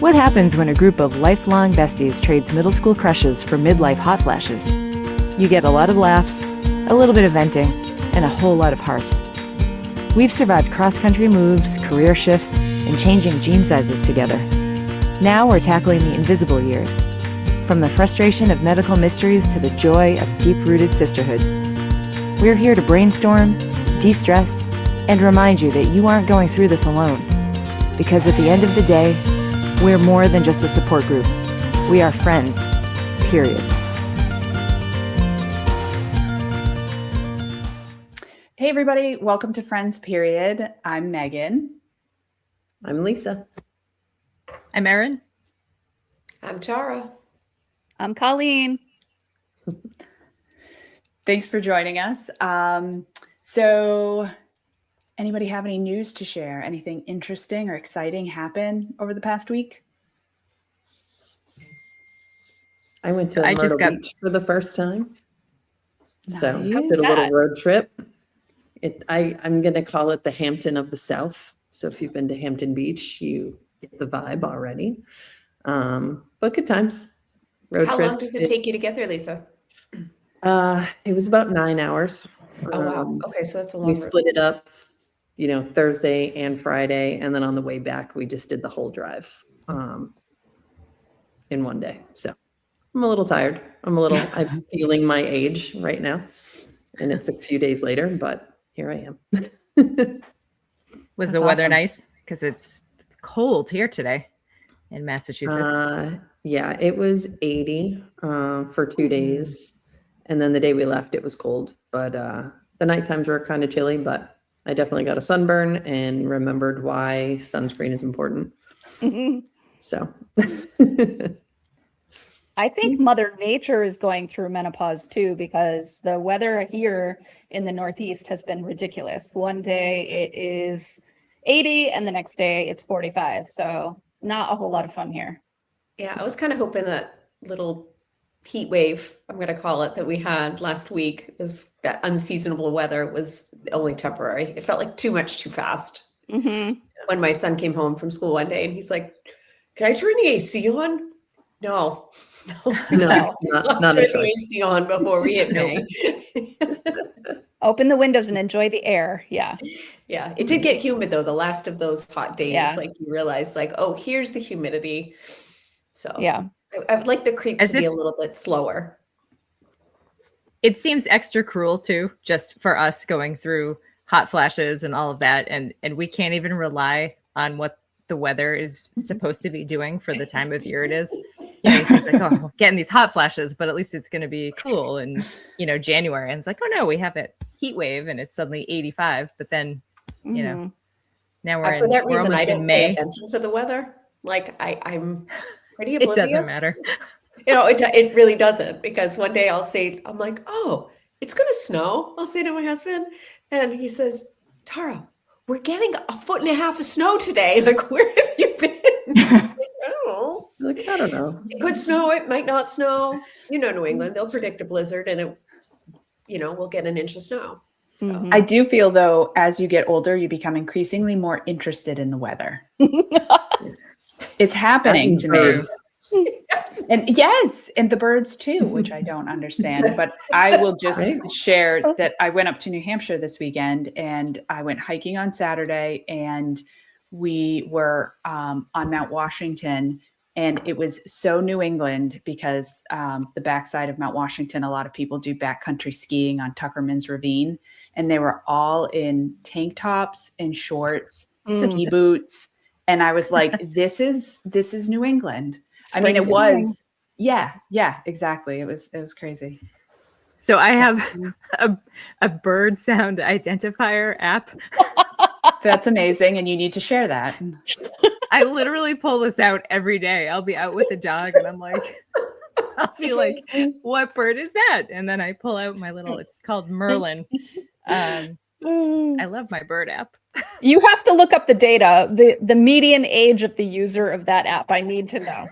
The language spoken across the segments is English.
What happens when a group of lifelong besties trades middle school crushes for midlife hot flashes? You get a lot of laughs, a little bit of venting, and a whole lot of heart. We've survived cross-country moves, career shifts, and changing jean sizes together. Now we're tackling the invisible years. From the frustration of medical mysteries to the joy of deep-rooted sisterhood. We're here to brainstorm, de-stress, and remind you that you aren't going through this alone. Because at the end of the day, we're more than just a support group. We are friends, period. Hey everybody, welcome to Friends Period. I'm Megan. I'm Lisa. I'm Erin. I'm Tara. I'm Colleen. Thanks for joining us. So anybody have any news to share? Anything interesting or exciting happen over the past week? I went to Myrtle Beach for the first time. Nice. So I did a little road trip. I'm going to call it the Hampton of the South. So if you've been to Hampton Beach, you get the vibe already. But good times. How long does it take you to get there, Lisa? It was about 9 hours. Oh, wow. Okay, so that's a long We split it up, Thursday and Friday. And then on the way back, we just did the whole drive in one day. So I'm a little tired. I'm feeling my age right now. And it's a few days later, but here I am. Was the weather nice? Because it's cold here today in Massachusetts. Yeah, it was 80 for 2 days. And then the day we left, it was cold. But the night times were kind of chilly, but I definitely got a sunburn and remembered why sunscreen is important. So I think Mother Nature is going through menopause too, because the weather here in the Northeast has been ridiculous. One day it is 80 and the next day it's 45. So not a whole lot of fun here. Yeah, I was kind of hoping that little heat wave, I'm going to call it, that we had last week, is that unseasonable weather was only temporary. It felt like too much too fast. Mm-hmm. When my son came home from school one day and he's like, "Can I turn the AC on?" No, not turn the AC on before we hit May. Open the windows and enjoy the air. Yeah. Yeah. It did get humid though. The last of those hot days, Yeah. like you realize like, oh, here's the humidity. So Yeah. I would like the creep to be a little bit slower. It seems extra cruel too, just for us going through hot flashes and all of that. And we can't even rely on what the weather is supposed to be doing for the time of year it is. You think like, oh, we're getting these hot flashes, but at least it's going to be cool in, January. And it's like, oh no, we have a heat wave and it's suddenly 85. But then, now For that reason, almost I don't in pay May. attention to the weather. Like I'm pretty oblivious. It doesn't matter. It really doesn't, because one day I'm like, oh, it's going to snow. I'll say to my husband, and he says, "Tara, we're getting 1.5 feet of snow today. Like, where have you been?" I don't know. It could snow. It might not snow. New England, they'll predict a blizzard and we'll get an inch of snow. So. Mm-hmm. I do feel though, as you get older, you become increasingly more interested in the weather. It's happening to me. And yes, and the birds too, which I don't understand. But I will just share that I went up to New Hampshire this weekend and I went hiking on Saturday, and we were on Mount Washington, and it was so New England because the backside of Mount Washington, a lot of people do backcountry skiing on Tuckerman's Ravine, and they were all in tank tops and shorts, ski boots. And I was like, this is New England. I mean, it was, yeah, exactly. It was crazy. So I have a bird sound identifier app. That's amazing. And you need to share that. I literally pull this out every day. I'll be out with the dog and I'll be like, what bird is that? And then I pull out my it's called Merlin. I love my bird app. You have to look up the data, the median age of the user of that app. I need to know.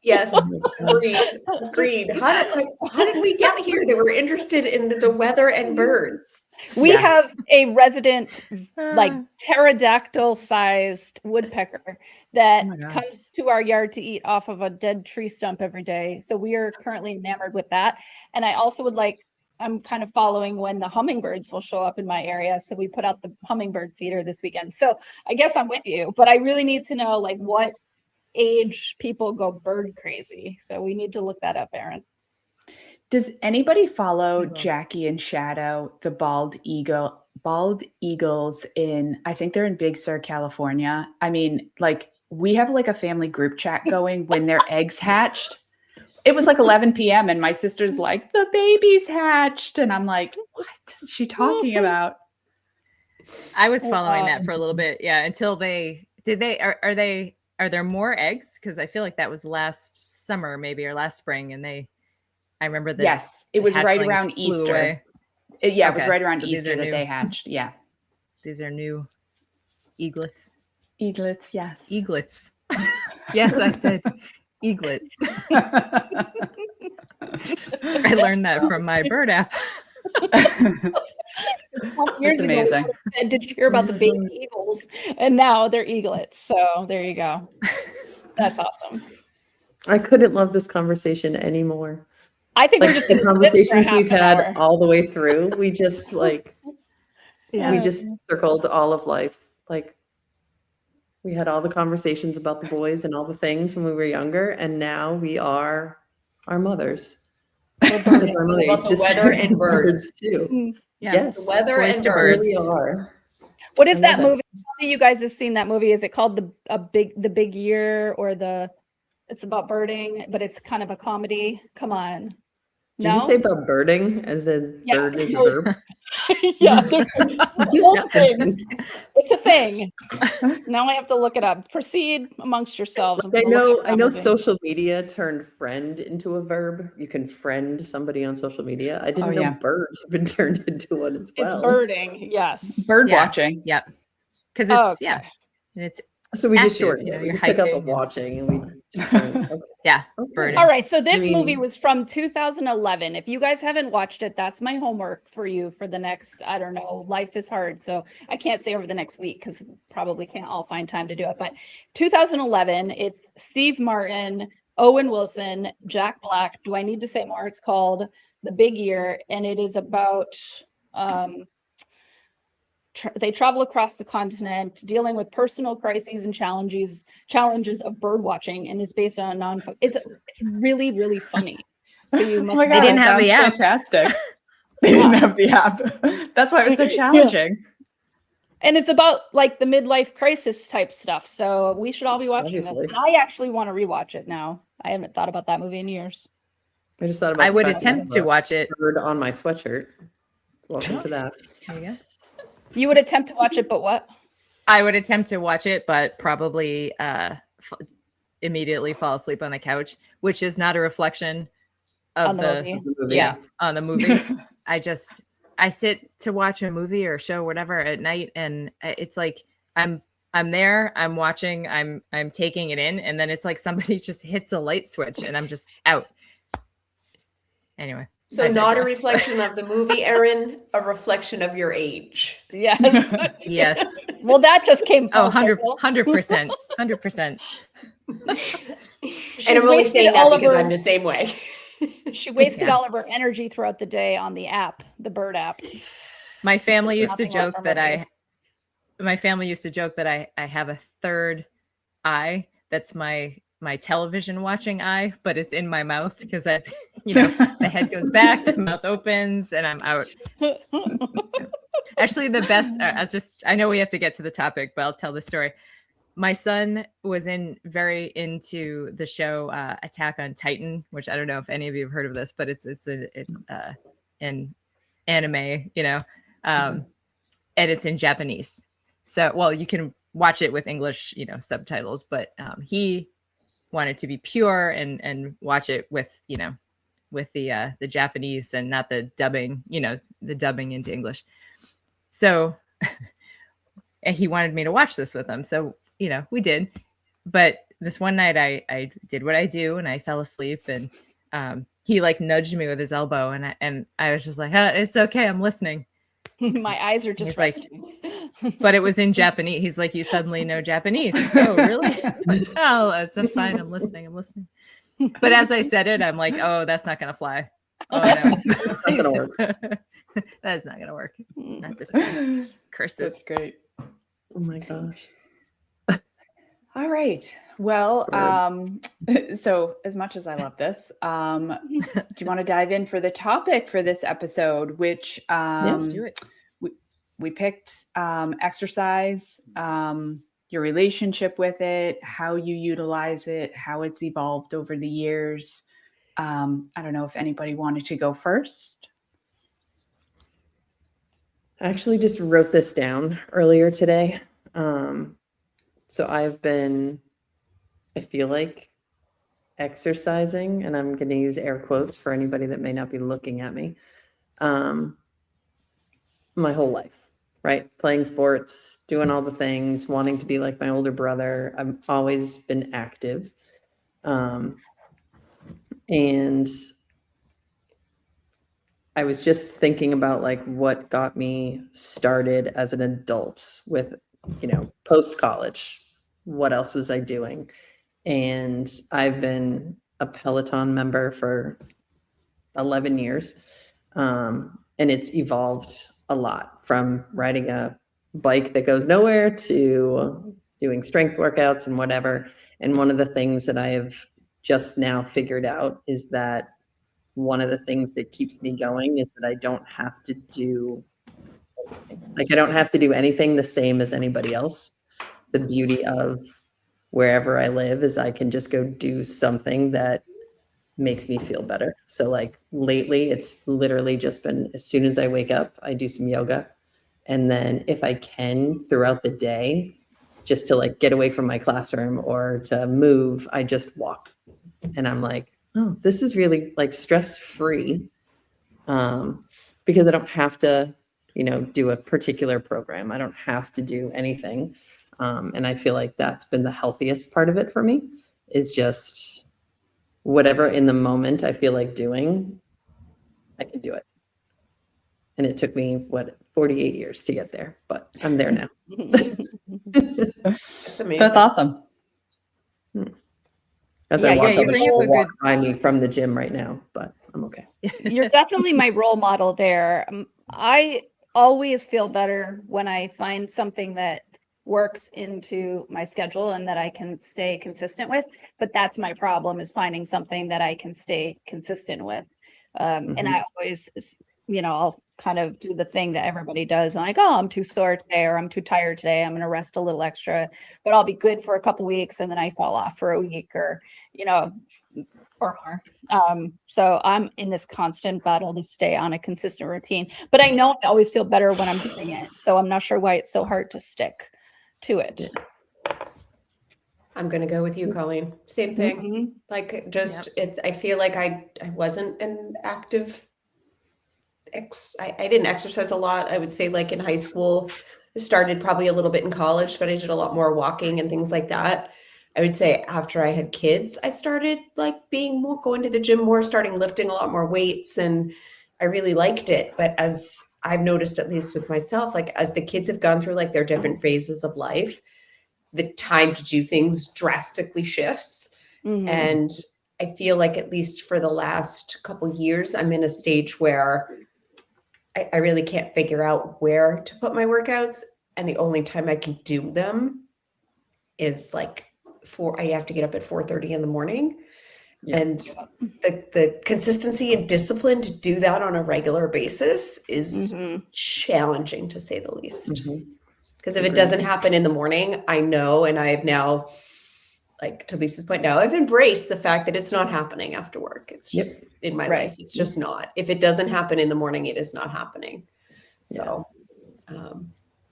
Yes, agreed. How did we get here that we're interested in the weather and birds? We Yeah. have a resident, like pterodactyl-sized woodpecker that Oh my God. comes to our yard to eat off of a dead tree stump every day. So we are currently enamored with that. And I also would like, I'm kind of following when the hummingbirds will show up in my area. So we put out the hummingbird feeder this weekend. So I guess I'm with you, but I really need to know like what age people go bird crazy. So we need to look that up, Aaron. Does anybody follow I will. Jackie and Shadow, the bald eagles in, I think they're in Big Sur, California? I mean, like we have like a family group chat going when their eggs hatched. It was like 11 p.m. and my sister's like, the baby's hatched. And I'm like, what is she talking about? I was following that for a little bit. Yeah. Until are there more eggs? Because I feel like that was last summer, maybe, or last spring. And I remember that. Yes, it was right around Easter. It was Okay, right around so these Easter are that new. they hatched. Yeah. These are new eaglets. Eaglets, yes. Eaglets. Yes, I said eaglet. I learned that from my bird app. Years That's ago, we amazing. would've said, did you hear about the baby eagles? And now they're eaglets. So there you go. That's awesome. I couldn't love this conversation anymore. I think we're Like just the gonna do this for a conversations half we've an had hour. all the way through, we just like Yeah. we just circled all of life. Like we had all the conversations about the boys and all the things when we were younger, and now we are our mothers. Because my mother About used the to weather stare and at birds. too. Yeah. Yes, The weather Boys and to here birds. we are. What is I that love it. movie? Maybe you guys have seen that movie. Is it called the Big Year or it's about birding, but it's kind of a comedy. Come on. Did you No? say about birding as in Yeah. bird is a verb? Yeah, there's a whole Just thing. happened. It's a thing. Now I have to look it up. Proceed amongst yourselves. I I'm gonna look know up that movie. social media turned friend into a verb. You can friend somebody on social media. I didn't Oh, know yeah. bird had been turned into one as It's well. birding, yes. Bird Yeah. watching. Yep. Because it's Okay. it's So we just active, shortened you know, it. We you're just took out the hiking and- watching and we just turned, okay. yeah. Okay. Birding. All right, so this I mean- movie was from 2011. If you guys haven't watched it, that's my homework for you for the next, I don't know, life is hard. So I can't say over the next week because probably can't all find time to do it. But 2011, it's Steve Martin, Owen Wilson, Jack Black. Do I need to say more? It's called The Big Year, and it is about they travel across the continent dealing with personal crises and challenges of bird watching, and is based on it's really, really funny. So you Oh must my They God, didn't that have the sounds app. fantastic. They didn't have the app. That's why it was so challenging. and it's about like the midlife crisis type stuff. So we should all be watching Obviously. this. And I actually want to rewatch it now. I haven't thought about that movie in years. I just thought about I the would fact that I attempt have to a watch it. bird on my sweatshirt. Welcome to that. There you go. You would attempt to watch it, but what? I would attempt to watch it, but probably immediately fall asleep on the couch, which is not a reflection of On the movie. The movie. yeah on the movie. I sit to watch a movie or show, whatever, at night, and it's like I'm there, I'm watching, I'm taking it in, and then it's like somebody just hits a light switch, and I'm just out. Anyway, So I not a digress. reflection of the movie, Erin, a reflection of your age. Yes. Yes. Well, that just came full Oh, circle. 100%. 100%. She's And I'm only wasted saying that all of because her- I'm the same way. She wasted Yeah. all of her energy throughout the day on the app, the bird app. My family used to Nothing left joke from that her face. I have a third eye. That's my television watching eye, but it's in my mouth because the head goes back, the mouth opens, and I'm out. Actually, the best, I know we have to get to the topic, but I'll tell the story. My son was very into the show Attack on Titan, which I don't know if any of you have heard of this, but it's an anime, and it's in Japanese. So, well, you can watch it with English, subtitles, but he wanted to be pure and watch it with the Japanese and not the dubbing, the dubbing into English. So and he wanted me to watch this with him. So, we did. But this one night I did what I do and I fell asleep, and he like nudged me with his elbow, and I was just like, it's okay, I'm listening. My eyes are just He's like, resting. but it was in Japanese. He's like, you suddenly know Japanese. Oh, really? Oh, that's fine. I'm listening. But as I said it, I'm like, oh, that's not gonna fly. Oh no, It's not gonna work. That's not gonna work. Not this time. Curses. That's great. Oh my gosh. All right. Well, so as much as I love this, do you want to dive in for the topic for this episode, which Let's do it. we picked exercise, your relationship with it, how you utilize it, how it's evolved over the years. I don't know if anybody wanted to go first. I actually just wrote this down earlier today. So I feel like exercising, and I'm going to use air quotes for anybody that may not be looking at me, my whole life, right? Playing sports, doing all the things, wanting to be like my older brother. I've always been active. And I was just thinking about like what got me started as an adult with, post college. What else was I doing? And I've been a Peloton member for 11 years. And it's evolved a lot, from riding a bike that goes nowhere to doing strength workouts and whatever. And one of the things that I have just now figured out is that one of the things that keeps me going is that I don't have to do anything the same as anybody else. The beauty of wherever I live is I can just go do something that makes me feel better. So like lately, it's literally just been, as soon as I wake up, I do some yoga. And then if I can throughout the day, just to like get away from my classroom or to move, I just walk. And I'm like, oh, this is really like stress-free, because I don't have to, do a particular program. I don't have to do anything. And I feel like that's been the healthiest part of it for me, is just whatever in the moment I feel like doing, I can do it. And it took me, 48 years to get there, but I'm there now. That's amazing. That's awesome. As Yeah, I watch you other bring up people a walk by me from the gym right now, but I'm okay. You're definitely my role model there. I always feel better when I find something that works into my schedule and that I can stay consistent with. But that's my problem, is finding something that I can stay consistent with. And I always, I'll kind of do the thing that everybody does. I'm like, oh, I'm too sore today, or I'm too tired today, I'm going to rest a little extra, but I'll be good for a couple weeks and then I fall off for a week, or or more. So I'm in this constant battle to stay on a consistent routine, but I know I always feel better when I'm doing it. So I'm not sure why it's so hard to stick to it. I'm going to go with you, Colleen. Same thing. Like just I feel like I wasn't an active I didn't exercise a lot. I would say like in high school, I started probably a little bit in college, but I did a lot more walking and things like that. I would say after I had kids, I started like going to the gym more, starting lifting a lot more weights, and I really liked it. But as I've noticed, at least with myself, like as the kids have gone through like their different phases of life, the time to do things drastically shifts. And I feel like at least for the last couple of years, I'm in a stage where I really can't figure out where to put my workouts. And the only time I can do them is like I have to get up at 4:30 in the morning. Yeah. And the consistency and discipline to do that on a regular basis is challenging, to say the least. Because if it doesn't happen in the morning, I know, and I have now, like to Lisa's point now, I've embraced the fact that it's not happening after work. It's just in my life. It's just not. If it doesn't happen in the morning, it is not happening. So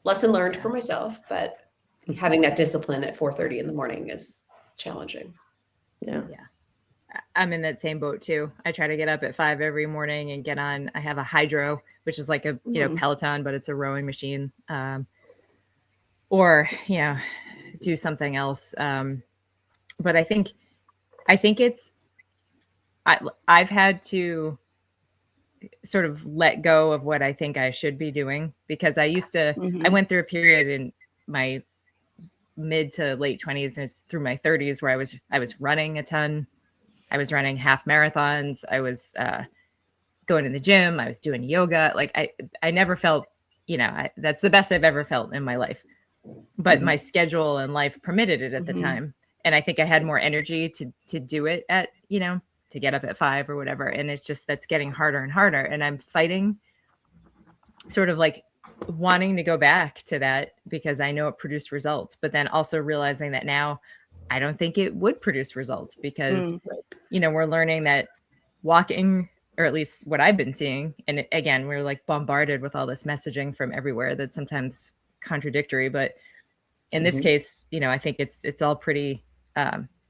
lesson learned for myself, but having that discipline at 4:30 in the morning is challenging. Yeah. I'm in that same boat too. I try to get up at 5 every morning and get on. I have a hydro, which is like a Peloton, but it's a rowing machine. Or do something else. but I think it's, I've had to sort of let go of what I think I should be doing, because I used to, I went through a period in my mid to late 20s and it's through my 30s where I was running a ton. I was running half marathons. I was going to the gym. I was doing yoga. Like I never felt, that's the best I've ever felt in my life. But my schedule and life permitted it at the time. And I think I had more energy to do it at, to get up at 5 or whatever. And it's just, that's getting harder and harder. And I'm fighting sort of like wanting to go back to that because I know it produced results, but then also realizing that now I don't think it would produce results because, we're learning that walking, or at least what I've been seeing. And again, we're like bombarded with all this messaging from everywhere that's sometimes contradictory, but in this case, I think it's all pretty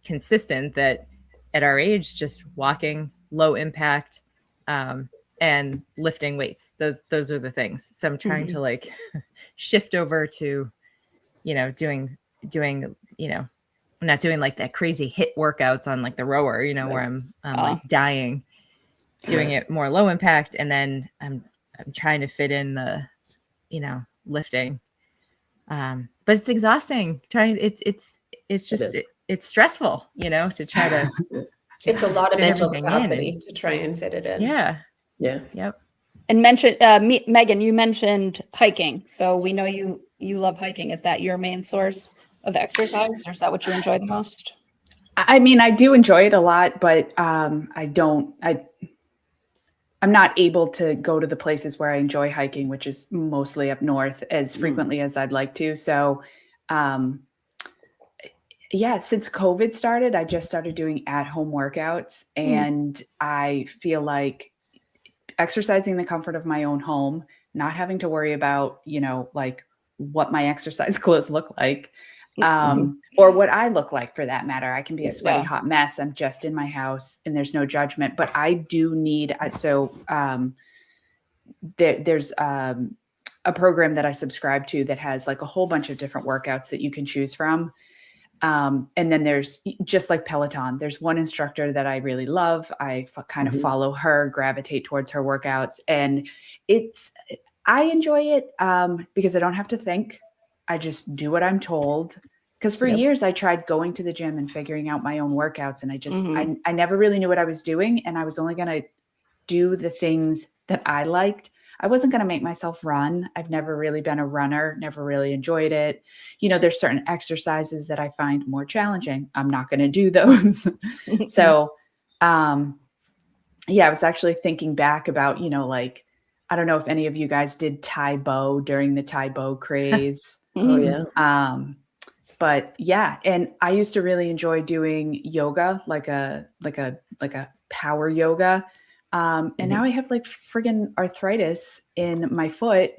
consistent that at our age, just walking, low impact, and lifting weights. Those are the things. So I'm trying to like shift over to, doing, I'm not doing like that crazy hit workouts on like the rower, where I'm like dying, doing it more low impact. And then I'm trying to fit in the, lifting. But it's exhausting. It's stressful, to try to. It's a lot of mental everything capacity to try and fit it in. Yeah. Yeah. Yep. And Megan, you mentioned hiking. So we know you love hiking. Is that your main source of exercise, or is that what you enjoy the most? I mean, I do enjoy it a lot, but I'm not able to go to the places where I enjoy hiking, which is mostly up north, as frequently as I'd like to. So, since COVID started, I just started doing at-home workouts, and I feel like exercising in the comfort of my own home, not having to worry about, like what my exercise clothes look like, or what I look like for that matter. I can be a sweaty, hot mess. I'm just in my house and there's no judgment, but I do need, there's a program that I subscribe to that has like a whole bunch of different workouts that you can choose from. And then there's just like Peloton. There's one instructor that I really love. I kind of follow her, gravitate towards her workouts, and I enjoy it because I don't have to think. I just do what I'm told. Because for years I tried going to the gym and figuring out my own workouts, and I just I never really knew what I was doing, and I was only going to do the things that I liked. I wasn't going to make myself run. I've never really been a runner, never really enjoyed it. There's certain exercises that I find more challenging. I'm not going to do those. So, I was actually thinking back about, like, I don't know if any of you guys did Tae Bo during the Tae Bo craze. Oh yeah. But yeah, and I used to really enjoy doing yoga, like a power yoga. And now I have like friggin' arthritis in my foot.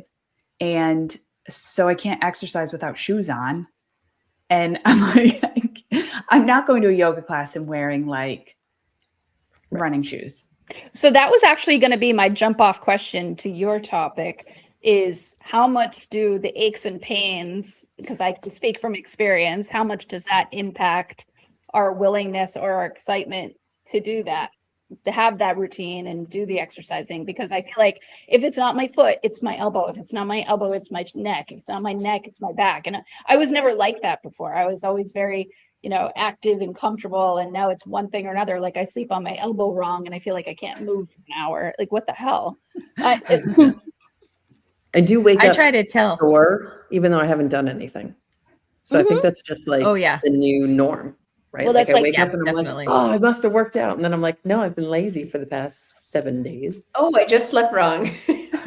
And so I can't exercise without shoes on. And I'm like, I'm not going to a yoga class and wearing like running shoes. So that was actually going to be my jump off question to your topic, is how much do the aches and pains, because I can speak from experience, how much does that impact our willingness or our excitement to do that, to have that routine and do the exercising? Because I feel like if it's not my foot, it's my elbow. If it's not my elbow, it's my neck. If it's not my neck, it's my back. And I was never like that before. I was always very, active and comfortable. And now it's one thing or another. Like I sleep on my elbow wrong and I feel like I can't move for an hour. Like what the hell? I do wake up. I try to tell. Sore, even though I haven't done anything. So I think that's just like the new norm, right? Well, like that's I wake up and I'm definitely. like, oh, I must have worked out. And then I'm like, no, I've been lazy for the past 7 days. Oh, I just slept wrong.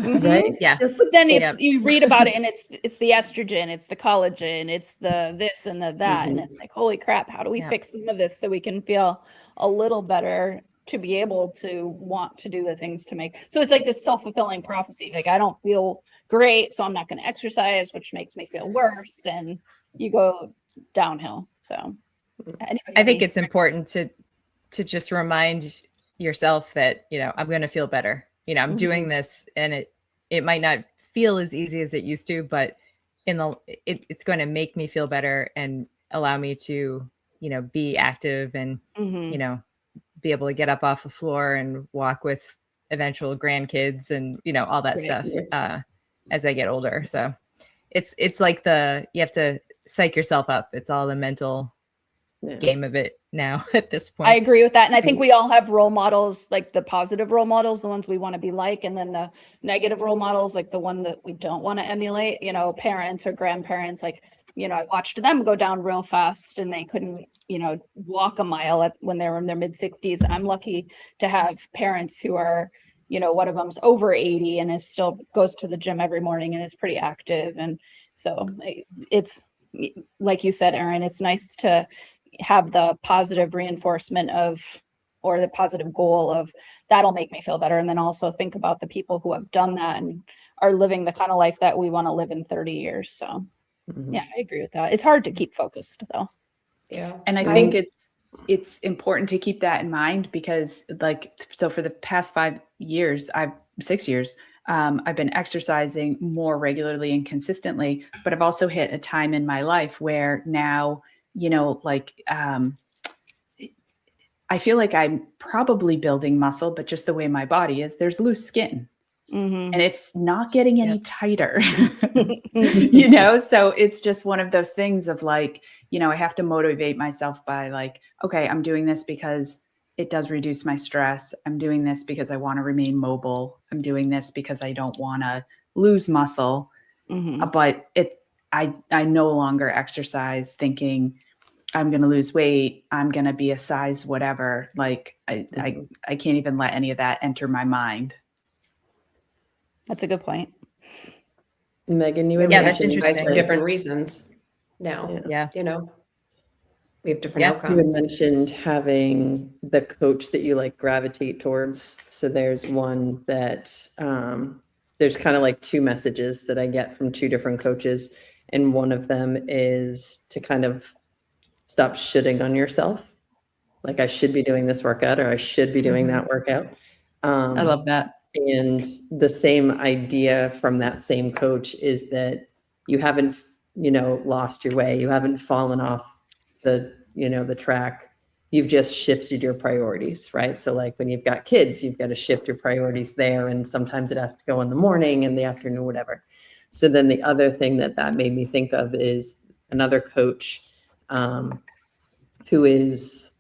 Right? Yeah. But then you read about it and it's the estrogen, it's the collagen, it's the this and the that. And it's like, holy crap, how do we fix some of this so we can feel a little better to be able to want to do the things to make. So it's like this self-fulfilling prophecy. Like I don't feel great, so I'm not going to exercise, which makes me feel worse. And you go downhill. So anyway, I think it's important to just remind yourself that, I'm going to feel better. I'm doing this, and it might not feel as easy as it used to, but it's going to make me feel better and allow me to, be active and, Mhm. be able to get up off the floor and walk with eventual grandkids and, all that Right. stuff as I get older. So it's like you have to psych yourself up. It's all the mental game of it now at this point. I agree with that. And I think we all have role models, like the positive role models, the ones we want to be like, and then the negative role models, like the one that we don't want to emulate, parents or grandparents. Like, I watched them go down real fast and they couldn't, walk a mile when they were in their mid 60s. I'm lucky to have parents who are, one of them's over 80 and is still goes to the gym every morning and is pretty active. And so it's like you said, Erin, it's nice to have the positive reinforcement or the positive goal of that'll make me feel better. And then also think about the people who have done that and are living the kind of life that we want to live in 30 years. So yeah, I agree with that. It's hard to keep focused though. Yeah. And I think it's important to keep that in mind because so for the past 6 years, I've been exercising more regularly and consistently, but I've also hit a time in my life where now, I feel like I'm probably building muscle, but just the way my body is, there's loose skin. And it's not getting any tighter, so it's just one of those things of I have to motivate myself by okay, I'm doing this because it does reduce my stress. I'm doing this because I want to remain mobile. I'm doing this because I don't want to lose muscle. But I no longer exercise thinking I'm going to lose weight. I'm going to be a size whatever. I can't even let any of that enter my mind. That's a good point. Megan, you that's interesting. interesting. For different reasons now. Yeah. We have different outcomes. You had mentioned having the coach that you gravitate towards. So there's one that there's kind of two messages that I get from two different coaches. And one of them is to kind of stop shitting on yourself. Like I should be doing this workout or I should be doing that workout. I love that. And the same idea from that same coach is that you haven't, lost your way. You haven't fallen off the track. You've just shifted your priorities, right? So when you've got kids, you've got to shift your priorities there. And sometimes it has to go in the morning and the afternoon, whatever. So then the other thing that made me think of is another coach who is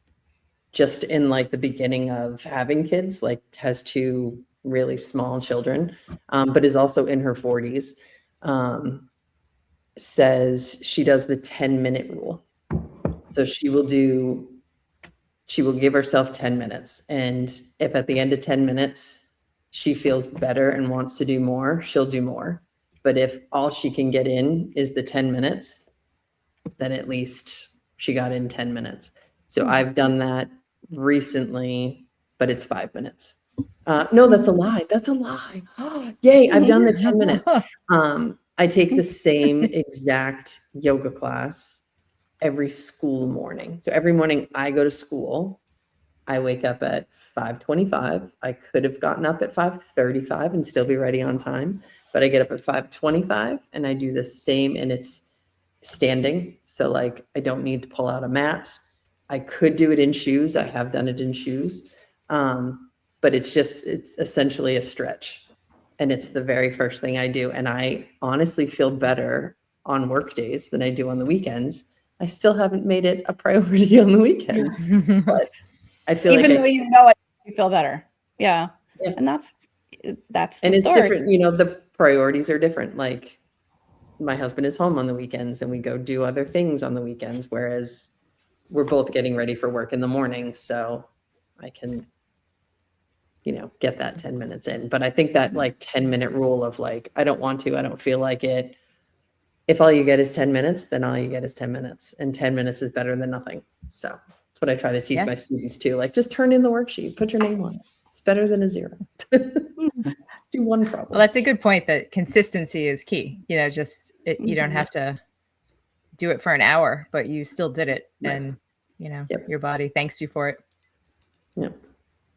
just in the beginning of having kids, has two really small children, but is also in her 40s, says she does the 10-minute rule. So she will give herself 10 minutes. And if at the end of 10 minutes, she feels better and wants to do more, she'll do more. But if all she can get in is the 10 minutes, then at least she got in 10 minutes. So I've done that recently, but it's 5 minutes. No, that's a lie. That's a lie. Yay, I've done the 10 minutes. I take the same exact yoga class every school morning. So every morning I go to school, I wake up at 5:25. I could have gotten up at 5:35 and still be ready on time, but I get up at 5:25 and I do the same, and it's standing. So I don't need to pull out a mat. I could do it in shoes. I have done it in shoes. But it's essentially a stretch. And it's the very first thing I do. And I honestly feel better on work days than I do on the weekends. I still haven't made it a priority on the weekends, but I feel even though it, you feel better. Yeah. And that's and it's story. different. The priorities are different. My husband is home on the weekends and we go do other things on the weekends, whereas we're both getting ready for work in the morning. So I can, get that 10 minutes in. But I think that 10-minute rule of I don't want to, I don't feel like it. If all you get is 10 minutes, then all you get is 10 minutes, and 10 minutes is better than nothing. So that's what I try to teach my students too. Just turn in the worksheet, put your name on it. It's better than a 0. Just do one problem. Well, that's a good point, that consistency is key. You don't have to do it for an hour, but you still did it. Right. And, your body thanks you for it. Yep.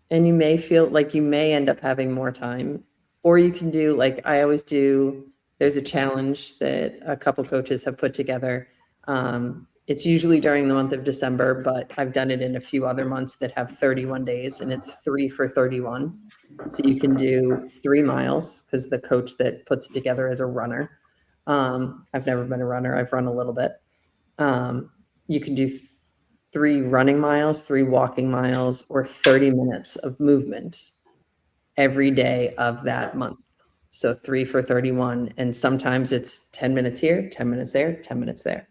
And you may feel like you may end up having more time, or you can do I always do. There's a challenge that a couple coaches have put together. It's usually during the month of December, but I've done it in a few other months that have 31 days, and it's 3 for 31. So you can do 3 miles because the coach that puts it together is a runner. I've never been a runner. I've run a little bit. You can do 3 running miles, 3 walking miles, or 30 minutes of movement every day of that month. So 3 for 31. And sometimes it's 10 minutes here, 10 minutes there, 10 minutes there.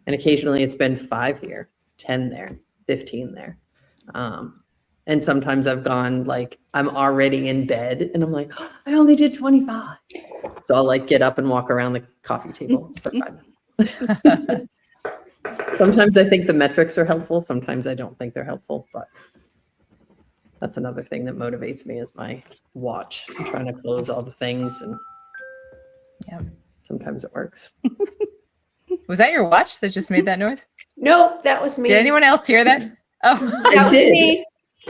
And occasionally it's been 5 here, 10 there, 15 there. And sometimes I've gone like, I'm already in bed and I'm like, oh, I only did 25. So I'll like get up and walk around the coffee table for 5 minutes. Sometimes I think the metrics are helpful. Sometimes I don't think they're helpful, but that's another thing that motivates me is my watch. I'm trying to close all the things and sometimes it works. Was that your watch that just made that noise? No, that was me. Did anyone else hear that? Oh, That was me.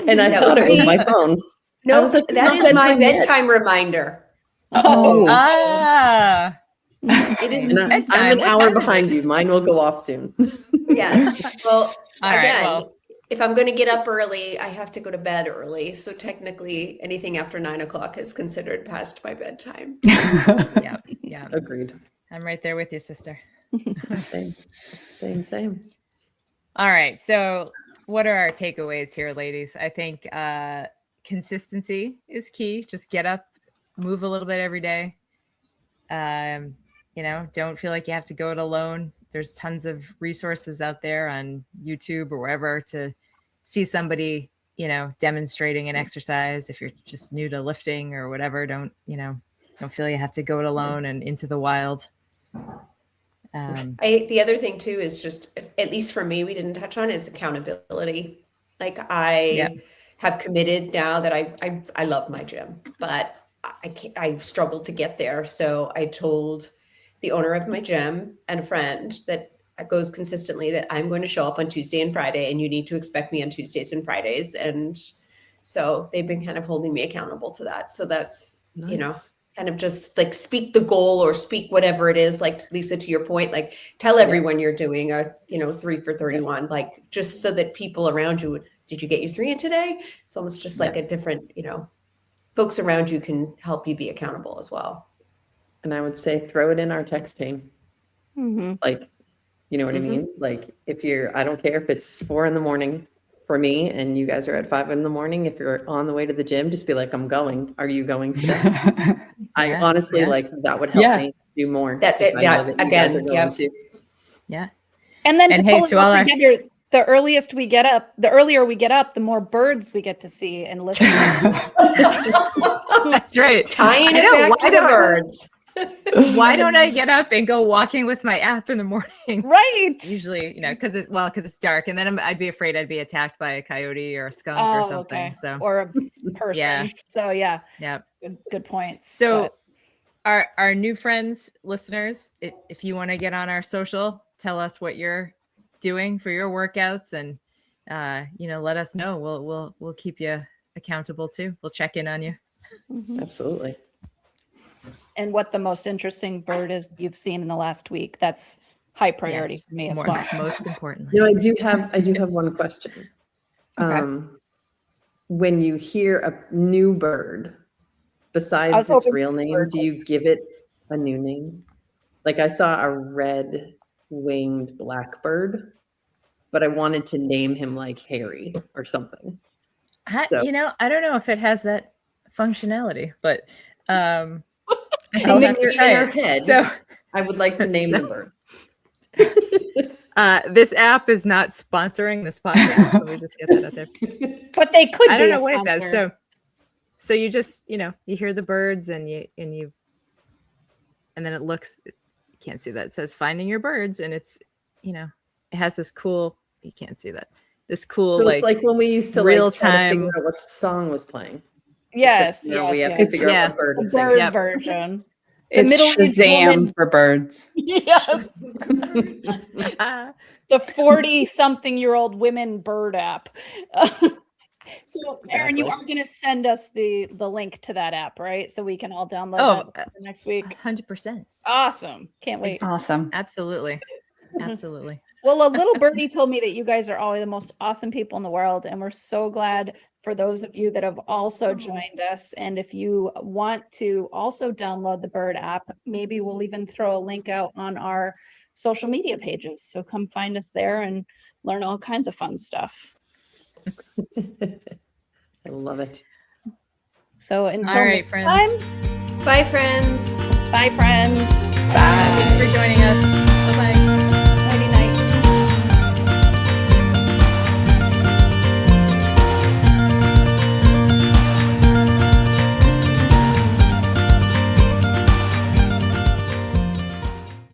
And I thought it was my phone. No, like, that "It's is not my bedtime bedtime reminder. Oh, It is And bedtime. I'm an What hour time is behind you. Mine will go off soon. yes. Well, All right, again, well. if I'm going to get up early, I have to go to bed early. So technically, anything after 9 o'clock is considered past my bedtime. yeah. Agreed. I'm right there with you, sister. Same. All right. So, what are our takeaways here, ladies? I think consistency is key. Just get up, move a little bit every day. Don't feel like you have to go it alone. There's tons of resources out there on YouTube or wherever to see somebody, demonstrating an exercise. If you're just new to lifting or whatever, don't feel you have to go it alone and into the wild. The other thing too is just, at least for me, we didn't touch on is accountability. Like I have committed now that I love my gym, but I've struggled to get there. So I told the owner of my gym and a friend that goes consistently that I'm going to show up on Tuesday and Friday, and you need to expect me on Tuesdays and Fridays. And so they've been kind of holding me accountable to that. So that's, Nice. kind of just like speak the goal or speak whatever it is, like Lisa, to your point, like tell everyone you're doing a 3 for 31, like just so that people around you, did you get your 3 in today? It's almost just like a different, folks around you can help you be accountable as well. And I would say throw it in our text chain. Mm-hmm. Like, you know what I mean? Like I don't care if it's 4 a.m. for me and you guys are at 5 a.m. If you're on the way to the gym, just be like, I'm going. Are you going today? I honestly like that would help me do more. That if I know that you guys are again, going to. Yeah. And then And to hey, pull it to all all our- together, the earlier we get up, the more birds we get to see and listen to. That's right. Tying it back to the birds. Why don't I get up and go walking with my app in the morning? Right. It's usually, because it's dark, and then I'd be afraid I'd be attacked by a coyote or a skunk or something. Okay. So Or a person. Yeah. So yeah. yeah. Good points. So our new friends, listeners, if you want to get on our social, tell us what you're doing for your workouts, and let us know. We'll keep you accountable too. We'll check in on you. Absolutely. And what the most interesting bird is you've seen in the last week. That's high priority Yes, for me as well. most importantly. No, I do have one question. Okay. When you hear a new bird, besides its hoping real name, bird. do you give it a new name? Like I saw a red-winged blackbird, but I wanted to name him like Harry or something. I don't know if it has that functionality, but I'll have to try in our it. head, So I would like to name the bird. this app is not sponsoring this podcast, so we just get that out there. But they could I be don't a know what it does. sponsor. So you just you hear the birds and you and then you can't see that, it says finding your birds, and it's it has this cool, you can't see that, this cool So it's like when we used to real like try to time- figure out what song was playing. Yes, Except now yes, we have yes. to figure Yeah. out what bird The is singing. bird Yep. version. it's Middle-aged Shazam woman. for birds. Yes. The 40-something-year-old women bird app. So, Erin, you are going to send us the link to that app, right? So we can all download that for next week. 100%. Awesome. Can't wait. It's awesome. Absolutely. Absolutely. Well, a little birdie told me that you guys are all the most awesome people in the world, and we're so glad for those of you that have also joined us. And if you want to also download the Bird app, maybe we'll even throw a link out on our social media pages. So come find us there and learn all kinds of fun stuff. I love it. So until All right, next friends. time, Bye, friends. bye, friends. Thanks for joining us.